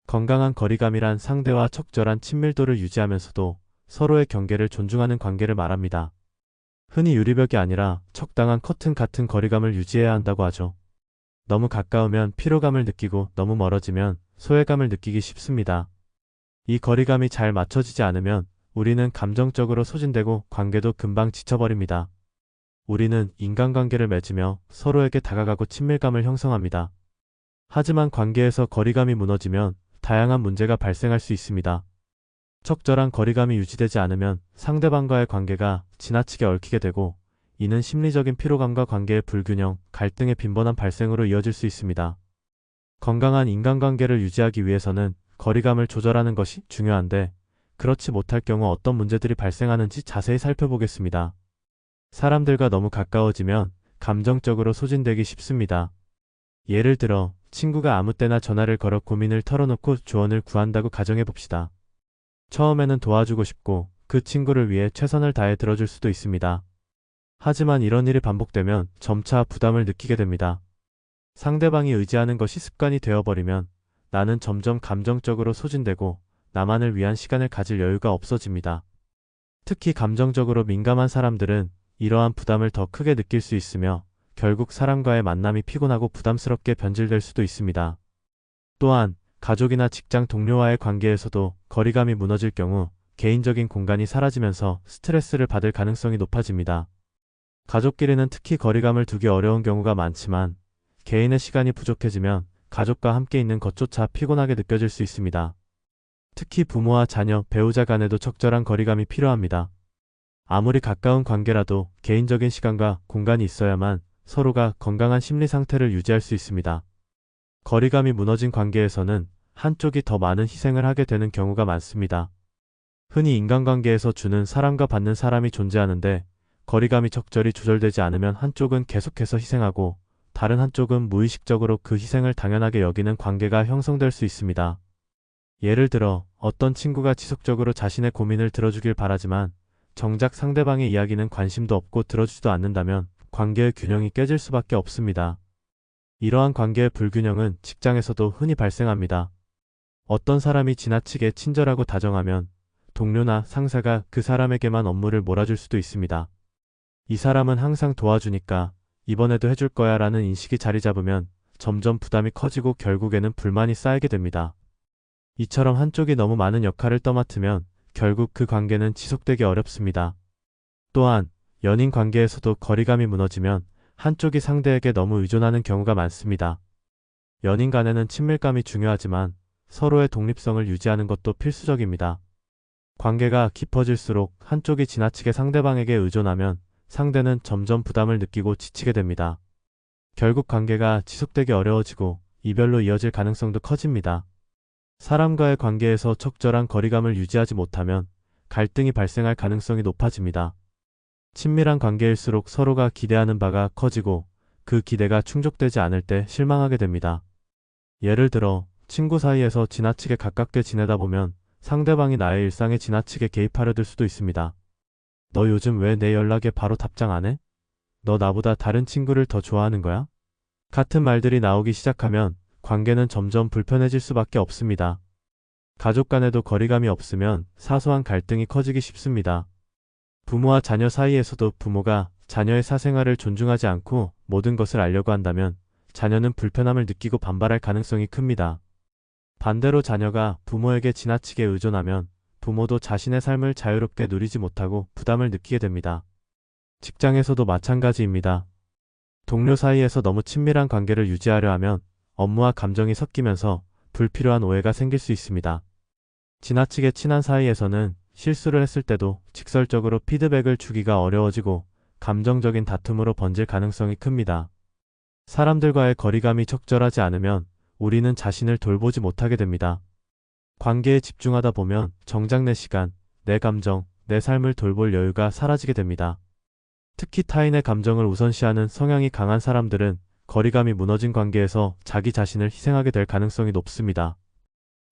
건강한 거리감이란 상대와 적절한 친밀도를 유지하면서도 서로의 경계를 존중하는 관계를 말합니다. 흔히 유리벽이 아니라 적당한 커튼 같은 거리감을 유지해야 한다고 하죠. 너무 가까우면 피로감을 느끼고 너무 멀어지면 소외감을 느끼기 쉽습니다. 이 거리감이 잘 맞춰지지 않으면 우리는 감정적으로 소진되고 관계도 금방 지쳐버립니다. 우리는 인간관계를 맺으며 서로에게 다가가고 친밀감을 형성합니다. 하지만 관계에서 거리감이 무너지면 다양한 문제가 발생할 수 있습니다. 적절한 거리감이 유지되지 않으면 상대방과의 관계가 지나치게 얽히게 되고, 이는 심리적인 피로감과 관계의 불균형, 갈등의 빈번한 발생으로 이어질 수 있습니다. 건강한 인간관계를 유지하기 위해서는 거리감을 조절하는 것이 중요한데, 그렇지 못할 경우 어떤 문제들이 발생하는지 자세히 살펴보겠습니다. 사람들과 너무 가까워지면 감정적으로 소진되기 쉽습니다. 예를 들어 친구가 아무 때나 전화를 걸어 고민을 털어놓고 조언을 구한다고 가정해봅시다. 처음에는 도와주고 싶고 그 친구를 위해 최선을 다해 들어줄 수도 있습니다. 하지만 이런 일이 반복되면 점차 부담을 느끼게 됩니다. 상대방이 의지하는 것이 습관이 되어버리면 나는 점점 감정적으로 소진되고 나만을 위한 시간을 가질 여유가 없어집니다. 특히 감정적으로 민감한 사람들은 이러한 부담을 더 크게 느낄 수 있으며 결국 사람과의 만남이 피곤하고 부담스럽게 변질될 수도 있습니다. 또한 가족이나 직장 동료와의 관계에서도 거리감이 무너질 경우 개인적인 공간이 사라지면서 스트레스를 받을 가능성이 높아집니다. 가족끼리는 특히 거리감을 두기 어려운 경우가 많지만 개인의 시간이 부족해지면 가족과 함께 있는 것조차 피곤하게 느껴질 수 있습니다. 특히 부모와 자녀, 배우자 간에도 적절한 거리감이 필요합니다. 아무리 가까운 관계라도 개인적인 시간과 공간이 있어야만 서로가 건강한 심리 상태를 유지할 수 있습니다. 거리감이 무너진 관계에서는 한쪽이 더 많은 희생을 하게 되는 경우가 많습니다. 흔히 인간관계에서 주는 사람과 받는 사람이 존재하는데, 거리감이 적절히 조절되지 않으면 한쪽은 계속해서 희생하고 다른 한쪽은 무의식적으로 그 희생을 당연하게 여기는 관계가 형성될 수 있습니다. 예를 들어 어떤 친구가 지속적으로 자신의 고민을 들어주길 바라지만 정작 상대방의 이야기는 관심도 없고 들어주지도 않는다면 관계의 균형이 깨질 수밖에 없습니다. 이러한 관계의 불균형은 직장에서도 흔히 발생합니다. 어떤 사람이 지나치게 친절하고 다정하면 동료나 상사가 그 사람에게만 업무를 몰아줄 수도 있습니다. 이 사람은 항상 도와주니까 이번에도 해줄 거야 라는 인식이 자리 잡으면 점점 부담이 커지고 결국에는 불만이 쌓이게 됩니다. 이처럼 한쪽이 너무 많은 역할을 떠맡으면 결국 그 관계는 지속되기 어렵습니다. 또한 연인 관계에서도 거리감이 무너지면 한쪽이 상대에게 너무 의존하는 경우가 많습니다. 연인 간에는 친밀감이 중요하지만 서로의 독립성을 유지하는 것도 필수적입니다. 관계가 깊어질수록 한쪽이 지나치게 상대방에게 의존하면 상대는 점점 부담을 느끼고 지치게 됩니다. 결국 관계가 지속되기 어려워지고 이별로 이어질 가능성도 커집니다. 사람과의 관계에서 적절한 거리감을 유지하지 못하면 갈등이 발생할 가능성이 높아집니다. 친밀한 관계일수록 서로가 기대하는 바가 커지고 그 기대가 충족되지 않을 때 실망하게 됩니다. 예를 들어 친구 사이에서 지나치게 가깝게 지내다 보면 상대방이 나의 일상에 지나치게 개입하려 들 수도 있습니다. 너 요즘 왜 내 연락에 바로 답장 안 해? 너 나보다 다른 친구를 더 좋아하는 거야? 같은 말들이 나오기 시작하면 관계는 점점 불편해질 수밖에 없습니다. 가족 간에도 거리감이 없으면 사소한 갈등이 커지기 쉽습니다. 부모와 자녀 사이에서도 부모가 자녀의 사생활을 존중하지 않고 모든 것을 알려고 한다면 자녀는 불편함을 느끼고 반발할 가능성이 큽니다. 반대로 자녀가 부모에게 지나치게 의존하면 부모도 자신의 삶을 자유롭게 누리지 못하고 부담을 느끼게 됩니다. 직장에서도 마찬가지입니다. 동료 사이에서 너무 친밀한 관계를 유지하려 하면 업무와 감정이 섞이면서 불필요한 오해가 생길 수 있습니다. 지나치게 친한 사이에서는 실수를 했을 때도 직설적으로 피드백을 주기가 어려워지고 감정적인 다툼으로 번질 가능성이 큽니다. 사람들과의 거리감이 적절하지 않으면 우리는 자신을 돌보지 못하게 됩니다. 관계에 집중하다 보면 정작 내 시간, 내 감정, 내 삶을 돌볼 여유가 사라지게 됩니다. 특히 타인의 감정을 우선시하는 성향이 강한 사람들은 거리감이 무너진 관계에서 자기 자신을 희생하게 될 가능성이 높습니다.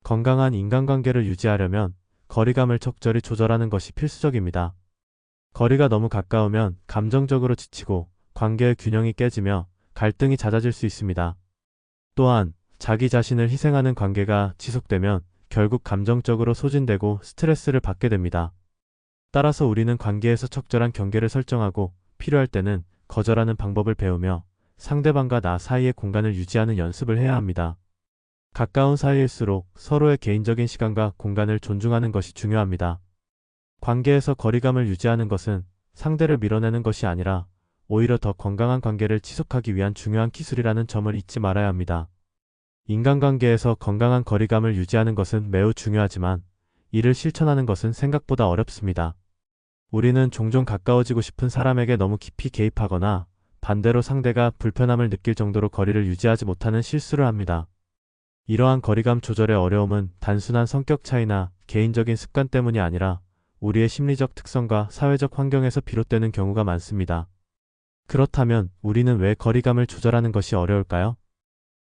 건강한 인간관계를 유지하려면 거리감을 적절히 조절하는 것이 필수적입니다. 거리가 너무 가까우면 감정적으로 지치고 관계의 균형이 깨지며 갈등이 잦아질 수 있습니다. 또한 자기 자신을 희생하는 관계가 지속되면 결국 감정적으로 소진되고 스트레스를 받게 됩니다. 따라서 우리는 관계에서 적절한 경계를 설정하고 필요할 때는 거절하는 방법을 배우며 상대방과 나 사이의 공간을 유지하는 연습을 해야 합니다. 가까운 사이일수록 서로의 개인적인 시간과 공간을 존중하는 것이 중요합니다. 관계에서 거리감을 유지하는 것은 상대를 밀어내는 것이 아니라 오히려 더 건강한 관계를 지속하기 위한 중요한 기술이라는 점을 잊지 말아야 합니다. 인간관계에서 건강한 거리감을 유지하는 것은 매우 중요하지만 이를 실천하는 것은 생각보다 어렵습니다. 우리는 종종 가까워지고 싶은 사람에게 너무 깊이 개입하거나 반대로 상대가 불편함을 느낄 정도로 거리를 유지하지 못하는 실수를 합니다. 이러한 거리감 조절의 어려움은 단순한 성격 차이나 개인적인 습관 때문이 아니라 우리의 심리적 특성과 사회적 환경에서 비롯되는 경우가 많습니다. 그렇다면 우리는 왜 거리감을 조절하는 것이 어려울까요?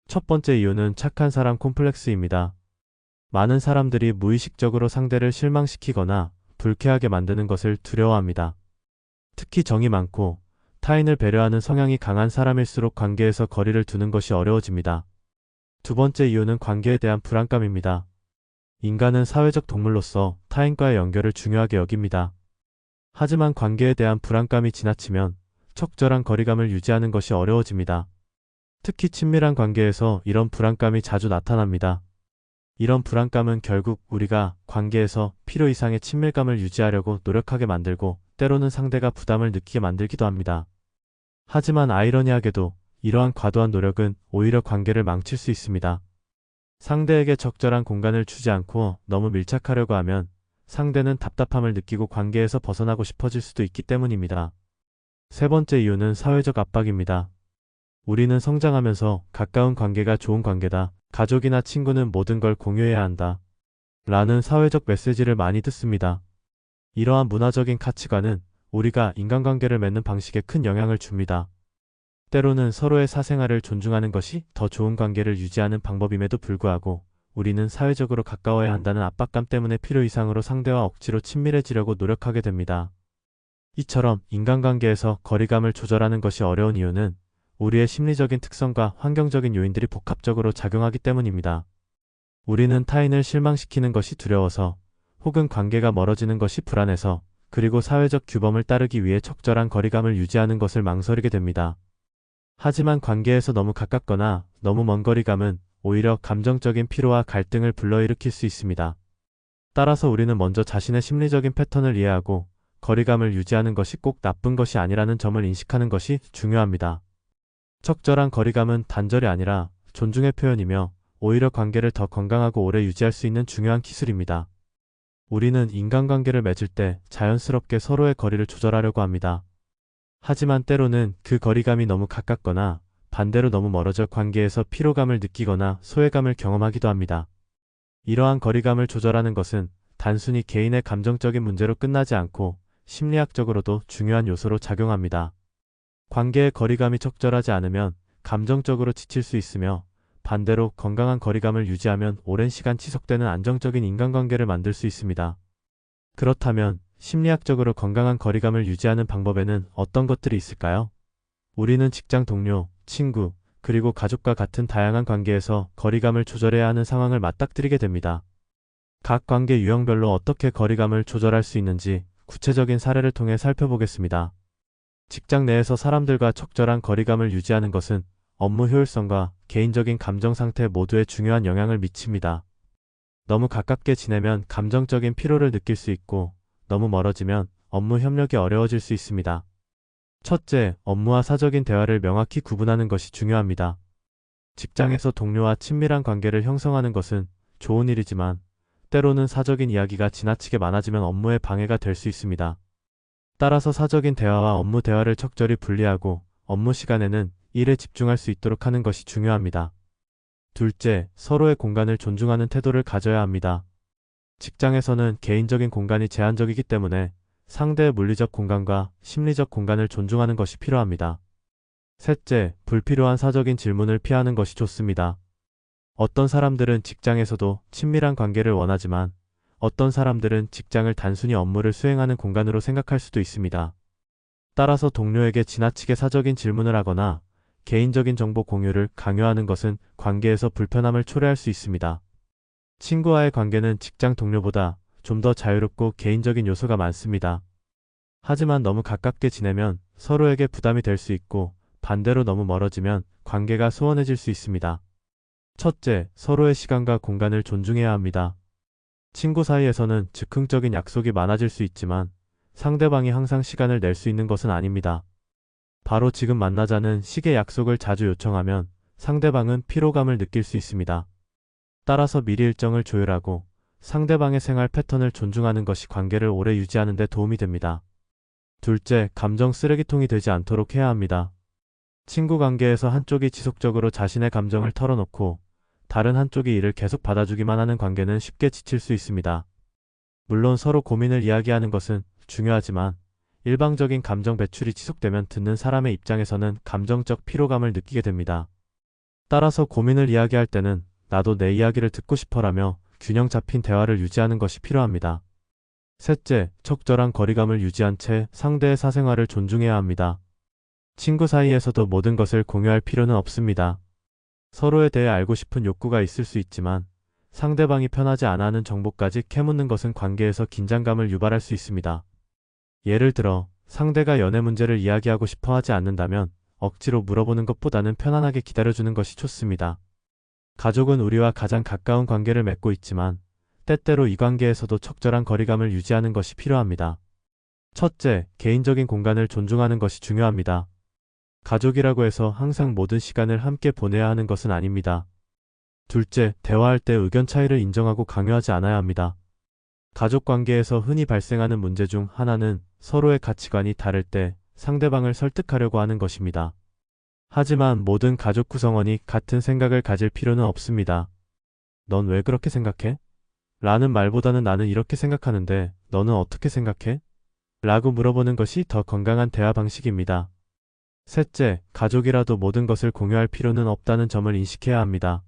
첫 번째 이유는 착한 사람 콤플렉스입니다. 많은 사람들이 무의식적으로 상대를 실망시키거나 불쾌하게 만드는 것을 두려워합니다. 특히 정이 많고 타인을 배려하는 성향이 강한 사람일수록 관계에서 거리를 두는 것이 어려워집니다. 두 번째 이유는 관계에 대한 불안감입니다. 인간은 사회적 동물로서 타인과의 연결을 중요하게 여깁니다. 하지만 관계에 대한 불안감이 지나치면 적절한 거리감을 유지하는 것이 어려워집니다. 특히 친밀한 관계에서 이런 불안감이 자주 나타납니다. 이런 불안감은 결국 우리가 관계에서 필요 이상의 친밀감을 유지하려고 노력하게 만들고 때로는 상대가 부담을 느끼게 만들기도 합니다. 하지만 아이러니하게도 이러한 과도한 노력은 오히려 관계를 망칠 수 있습니다. 상대에게 적절한 공간을 주지 않고 너무 밀착하려고 하면 상대는 답답함을 느끼고 관계에서 벗어나고 싶어질 수도 있기 때문입니다. 세 번째 이유는 사회적 압박입니다. 우리는 성장하면서 가까운 관계가 좋은 관계다, 가족이나 친구는 모든 걸 공유해야 한다 라는 사회적 메시지를 많이 듣습니다. 이러한 문화적인 가치관은 우리가 인간관계를 맺는 방식에 큰 영향을 줍니다. 때로는 서로의 사생활을 존중하는 것이 더 좋은 관계를 유지하는 방법임에도 불구하고 우리는 사회적으로 가까워야 한다는 압박감 때문에 필요 이상으로 상대와 억지로 친밀해지려고 노력하게 됩니다. 이처럼 인간관계에서 거리감을 조절하는 것이 어려운 이유는 우리의 심리적인 특성과 환경적인 요인들이 복합적으로 작용하기 때문입니다. 우리는 타인을 실망시키는 것이 두려워서, 혹은 관계가 멀어지는 것이 불안해서, 그리고 사회적 규범을 따르기 위해 적절한 거리감을 유지하는 것을 망설이게 됩니다. 하지만 관계에서 너무 가깝거나 너무 먼 거리감은 오히려 감정적인 피로와 갈등을 불러일으킬 수 있습니다. 따라서 우리는 먼저 자신의 심리적인 패턴을 이해하고 거리감을 유지하는 것이 꼭 나쁜 것이 아니라는 점을 인식하는 것이 중요합니다. 적절한 거리감은 단절이 아니라 존중의 표현이며 오히려 관계를 더 건강하고 오래 유지할 수 있는 중요한 기술입니다. 우리는 인간관계를 맺을 때 자연스럽게 서로의 거리를 조절하려고 합니다. 하지만 때로는 그 거리감이 너무 가깝거나 반대로 너무 멀어져 관계에서 피로감을 느끼거나 소외감을 경험하기도 합니다. 이러한 거리감을 조절하는 것은 단순히 개인의 감정적인 문제로 끝나지 않고 심리학적으로도 중요한 요소로 작용합니다. 관계의 거리감이 적절하지 않으면 감정적으로 지칠 수 있으며 반대로 건강한 거리감을 유지하면 오랜 시간 지속되는 안정적인 인간관계를 만들 수 있습니다. 그렇다면 심리학적으로 건강한 거리감을 유지하는 방법에는 어떤 것들이 있을까요? 우리는 직장 동료, 친구, 그리고 가족과 같은 다양한 관계에서 거리감을 조절해야 하는 상황을 맞닥뜨리게 됩니다. 각 관계 유형별로 어떻게 거리감을 조절할 수 있는지 구체적인 사례를 통해 살펴보겠습니다. 직장 내에서 사람들과 적절한 거리감을 유지하는 것은 업무 효율성과 개인적인 감정 상태 모두에 중요한 영향을 미칩니다. 너무 가깝게 지내면 감정적인 피로를 느낄 수 있고 너무 멀어지면 업무 협력이 어려워질 수 있습니다. 첫째, 업무와 사적인 대화를 명확히 구분하는 것이 중요합니다. 직장에서 동료와 친밀한 관계를 형성하는 것은 좋은 일이지만 때로는 사적인 이야기가 지나치게 많아지면 업무에 방해가 될 수 있습니다. 따라서 사적인 대화와 업무 대화를 적절히 분리하고 업무 시간에는 일에 집중할 수 있도록 하는 것이 중요합니다. 둘째, 서로의 공간을 존중하는 태도를 가져야 합니다. 직장에서는 개인적인 공간이 제한적이기 때문에 상대의 물리적 공간과 심리적 공간을 존중하는 것이 필요합니다. 셋째, 불필요한 사적인 질문을 피하는 것이 좋습니다. 어떤 사람들은 직장에서도 친밀한 관계를 원하지만 어떤 사람들은 직장을 단순히 업무를 수행하는 공간으로 생각할 수도 있습니다. 따라서 동료에게 지나치게 사적인 질문을 하거나 개인적인 정보 공유를 강요하는 것은 관계에서 불편함을 초래할 수 있습니다. 친구와의 관계는 직장 동료보다 좀 더 자유롭고 개인적인 요소가 많습니다. 하지만 너무 가깝게 지내면 서로에게 부담이 될 수 있고 반대로 너무 멀어지면 관계가 소원해질 수 있습니다. 첫째, 서로의 시간과 공간을 존중해야 합니다. 친구 사이에서는 즉흥적인 약속이 많아질 수 있지만 상대방이 항상 시간을 낼 수 있는 것은 아닙니다. 바로 지금 만나자는 식의 약속을 자주 요청하면 상대방은 피로감을 느낄 수 있습니다. 따라서 미리 일정을 조율하고 상대방의 생활 패턴을 존중하는 것이 관계를 오래 유지하는 데 도움이 됩니다. 둘째, 감정 쓰레기통이 되지 않도록 해야 합니다. 친구 관계에서 한쪽이 지속적으로 자신의 감정을 털어놓고 다른 한쪽이 이를 계속 받아주기만 하는 관계는 쉽게 지칠 수 있습니다. 물론 서로 고민을 이야기하는 것은 중요하지만 일방적인 감정 배출이 지속되면 듣는 사람의 입장에서는 감정적 피로감을 느끼게 됩니다. 따라서 고민을 이야기할 때는 나도 내 이야기를 듣고 싶어라며 균형 잡힌 대화를 유지하는 것이 필요합니다. 셋째, 적절한 거리감을 유지한 채 상대의 사생활을 존중해야 합니다. 친구 사이에서도 모든 것을 공유할 필요는 없습니다. 서로에 대해 알고 싶은 욕구가 있을 수 있지만 상대방이 편하지 않아 하는 정보까지 캐묻는 것은 관계에서 긴장감을 유발할 수 있습니다. 예를 들어 상대가 연애 문제를 이야기하고 싶어 하지 않는다면 억지로 물어보는 것보다는 편안하게 기다려주는 것이 좋습니다. 가족은 우리와 가장 가까운 관계를 맺고 있지만 때때로 이 관계에서도 적절한 거리감을 유지하는 것이 필요합니다. 첫째, 개인적인 공간을 존중하는 것이 중요합니다. 가족이라고 해서 항상 모든 시간을 함께 보내야 하는 것은 아닙니다. 둘째, 대화할 때 의견 차이를 인정하고 강요하지 않아야 합니다. 가족 관계에서 흔히 발생하는 문제 중 하나는 서로의 가치관이 다를 때 상대방을 설득하려고 하는 것입니다. 하지만 모든 가족 구성원이 같은 생각을 가질 필요는 없습니다. 넌 왜 그렇게 생각해? 라는 말보다는 나는 이렇게 생각하는데 너는 어떻게 생각해? 라고 물어보는 것이 더 건강한 대화 방식입니다. 셋째, 가족이라도 모든 것을 공유할 필요는 없다는 점을 인식해야 합니다.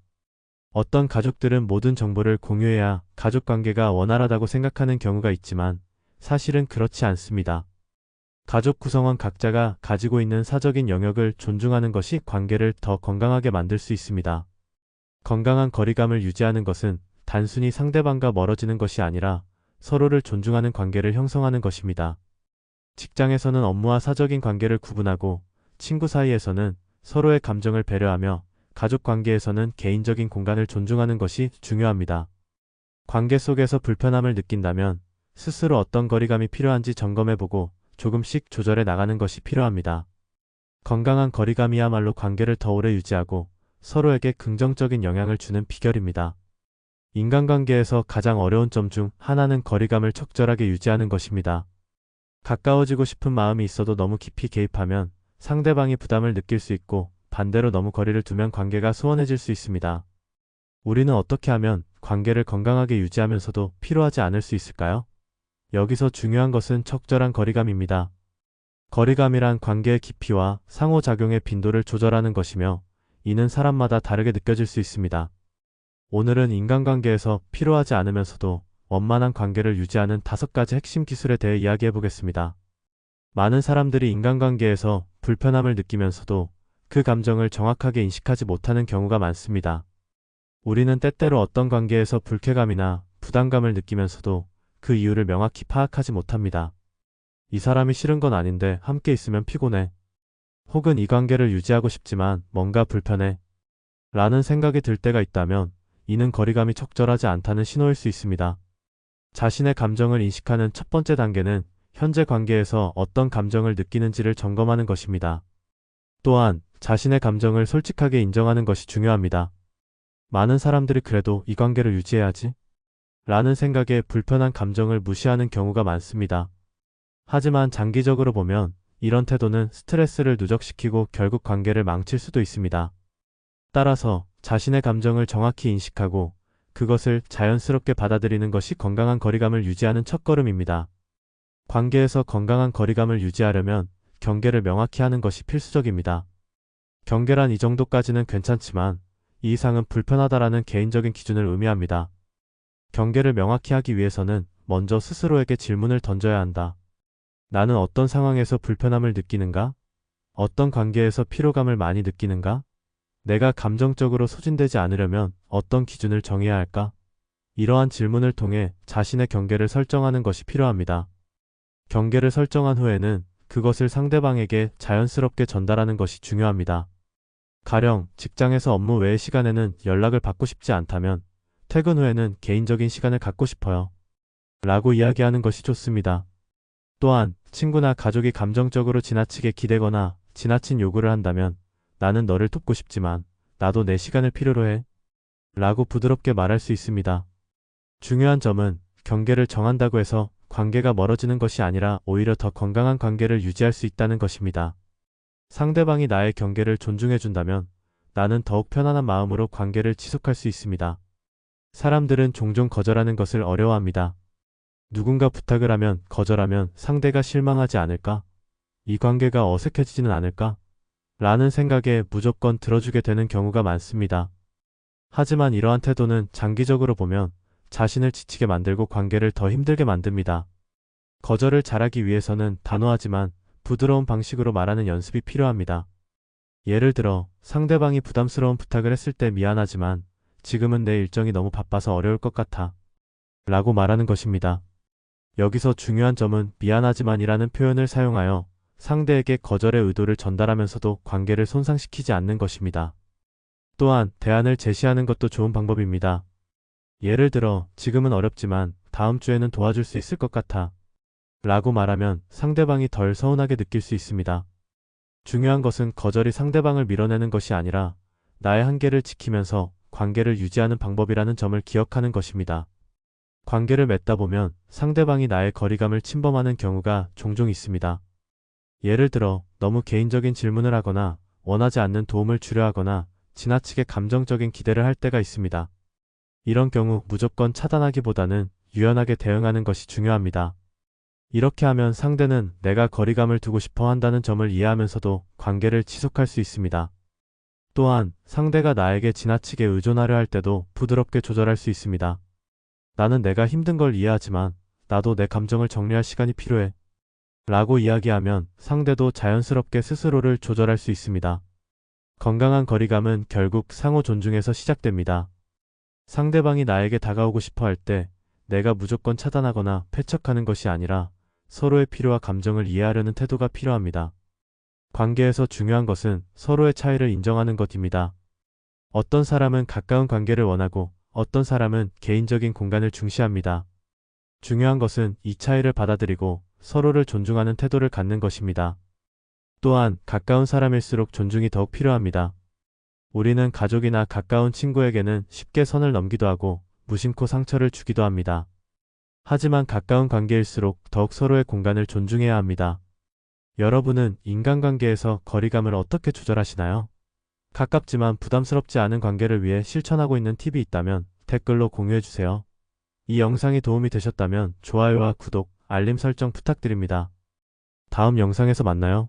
어떤 가족들은 모든 정보를 공유해야 가족 관계가 원활하다고 생각하는 경우가 있지만 사실은 그렇지 않습니다. 가족 구성원 각자가 가지고 있는 사적인 영역을 존중하는 것이 관계를 더 건강하게 만들 수 있습니다. 건강한 거리감을 유지하는 것은 단순히 상대방과 멀어지는 것이 아니라 서로를 존중하는 관계를 형성하는 것입니다. 직장에서는 업무와 사적인 관계를 구분하고 친구 사이에서는 서로의 감정을 배려하며 가족 관계에서는 개인적인 공간을 존중하는 것이 중요합니다. 관계 속에서 불편함을 느낀다면 스스로 어떤 거리감이 필요한지 점검해보고 조금씩 조절해 나가는 것이 필요합니다. 건강한 거리감이야말로 관계를 더 오래 유지하고 서로에게 긍정적인 영향을 주는 비결입니다. 인간관계에서 가장 어려운 점 중 하나는 거리감을 적절하게 유지하는 것입니다. 가까워지고 싶은 마음이 있어도 너무 깊이 개입하면 상대방이 부담을 느낄 수 있고 반대로 너무 거리를 두면 관계가 소원해질 수 있습니다. 우리는 어떻게 하면 관계를 건강하게 유지하면서도 피로하지 않을 수 있을까요? 여기서 중요한 것은 적절한 거리감입니다. 거리감이란 관계의 깊이와 상호작용의 빈도를 조절하는 것이며 이는 사람마다 다르게 느껴질 수 있습니다. 오늘은 인간관계에서 피로하지 않으면서도 원만한 관계를 유지하는 5가지 핵심 기술에 대해 이야기해 보겠습니다. 많은 사람들이 인간관계에서 불편함을 느끼면서도 그 감정을 정확하게 인식하지 못하는 경우가 많습니다. 우리는 때때로 어떤 관계에서 불쾌감이나 부담감을 느끼면서도 그 이유를 명확히 파악하지 못합니다. 이 사람이 싫은 건 아닌데 함께 있으면 피곤해. 혹은 이 관계를 유지하고 싶지만 뭔가 불편해. 라는 생각이 들 때가 있다면 이는 거리감이 적절하지 않다는 신호일 수 있습니다. 자신의 감정을 인식하는 첫 번째 단계는 현재 관계에서 어떤 감정을 느끼는지를 점검하는 것입니다. 또한 자신의 감정을 솔직하게 인정하는 것이 중요합니다. 많은 사람들이 그래도 이 관계를 유지해야지 라는 생각에 불편한 감정을 무시하는 경우가 많습니다. 하지만 장기적으로 보면 이런 태도는 스트레스를 누적시키고 결국 관계를 망칠 수도 있습니다. 따라서 자신의 감정을 정확히 인식하고 그것을 자연스럽게 받아들이는 것이 건강한 거리감을 유지하는 첫걸음입니다. 관계에서 건강한 거리감을 유지하려면 경계를 명확히 하는 것이 필수적입니다. 경계란 이 정도까지는 괜찮지만 이 이상은 불편하다라는 개인적인 기준을 의미합니다. 경계를 명확히 하기 위해서는 먼저 스스로에게 질문을 던져야 한다. 나는 어떤 상황에서 불편함을 느끼는가? 어떤 관계에서 피로감을 많이 느끼는가? 내가 감정적으로 소진되지 않으려면 어떤 기준을 정해야 할까? 이러한 질문을 통해 자신의 경계를 설정하는 것이 필요합니다. 경계를 설정한 후에는 그것을 상대방에게 자연스럽게 전달하는 것이 중요합니다. 가령 직장에서 업무 외의 시간에는 연락을 받고 싶지 않다면 퇴근 후에는 개인적인 시간을 갖고 싶어요. 라고 이야기하는 것이 좋습니다. 또한 친구나 가족이 감정적으로 지나치게 기대거나 지나친 요구를 한다면 나는 너를 돕고 싶지만 나도 내 시간을 필요로 해. 라고 부드럽게 말할 수 있습니다. 중요한 점은 경계를 정한다고 해서 관계가 멀어지는 것이 아니라 오히려 더 건강한 관계를 유지할 수 있다는 것입니다. 상대방이 나의 경계를 존중해준다면 나는 더욱 편안한 마음으로 관계를 지속할 수 있습니다. 사람들은 종종 거절하는 것을 어려워합니다. 누군가 부탁을 하면 거절하면 상대가 실망하지 않을까? 이 관계가 어색해지지는 않을까? 라는 생각에 무조건 들어주게 되는 경우가 많습니다. 하지만 이러한 태도는 장기적으로 보면 자신을 지치게 만들고 관계를 더 힘들게 만듭니다. 거절을 잘하기 위해서는 단호하지만 부드러운 방식으로 말하는 연습이 필요합니다. 예를 들어 상대방이 부담스러운 부탁을 했을 때 미안하지만 지금은 내 일정이 너무 바빠서 어려울 것 같아. 라고 말하는 것입니다. 여기서 중요한 점은 미안하지만이라는 표현을 사용하여 상대에게 거절의 의도를 전달하면서도 관계를 손상시키지 않는 것입니다. 또한 대안을 제시하는 것도 좋은 방법입니다. 예를 들어 지금은 어렵지만 다음 주에는 도와줄 수 있을 것 같아. 라고 말하면 상대방이 덜 서운하게 느낄 수 있습니다. 중요한 것은 거절이 상대방을 밀어내는 것이 아니라 나의 한계를 지키면서 관계를 유지하는 방법이라는 점을 기억하는 것입니다. 관계를 맺다 보면 상대방이 나의 거리감을 침범하는 경우가 종종 있습니다. 예를 들어 너무 개인적인 질문을 하거나 원하지 않는 도움을 주려 하거나 지나치게 감정적인 기대를 할 때가 있습니다. 이런 경우 무조건 차단하기보다는 유연하게 대응하는 것이 중요합니다. 이렇게 하면 상대는 내가 거리감을 두고 싶어 한다는 점을 이해하면서도 관계를 지속할 수 있습니다. 또한 상대가 나에게 지나치게 의존하려 할 때도 부드럽게 조절할 수 있습니다. 나는 내가 힘든 걸 이해하지만 나도 내 감정을 정리할 시간이 필요해. 라고 이야기하면 상대도 자연스럽게 스스로를 조절할 수 있습니다. 건강한 거리감은 결국 상호 존중에서 시작됩니다. 상대방이 나에게 다가오고 싶어 할 때 내가 무조건 차단하거나 패척하는 것이 아니라 서로의 필요와 감정을 이해하려는 태도가 필요합니다. 관계에서 중요한 것은 서로의 차이를 인정하는 것입니다. 어떤 사람은 가까운 관계를 원하고 어떤 사람은 개인적인 공간을 중시합니다. 중요한 것은 이 차이를 받아들이고 서로를 존중하는 태도를 갖는 것입니다. 또한 가까운 사람일수록 존중이 더욱 필요합니다. 우리는 가족이나 가까운 친구에게는 쉽게 선을 넘기도 하고 무심코 상처를 주기도 합니다. 하지만 가까운 관계일수록 더욱 서로의 공간을 존중해야 합니다. 여러분은 인간관계에서 거리감을 어떻게 조절하시나요? 가깝지만 부담스럽지 않은 관계를 위해 실천하고 있는 팁이 있다면 댓글로 공유해주세요. 이 영상이 도움이 되셨다면 좋아요와 구독, 알림 설정 부탁드립니다. 다음 영상에서 만나요.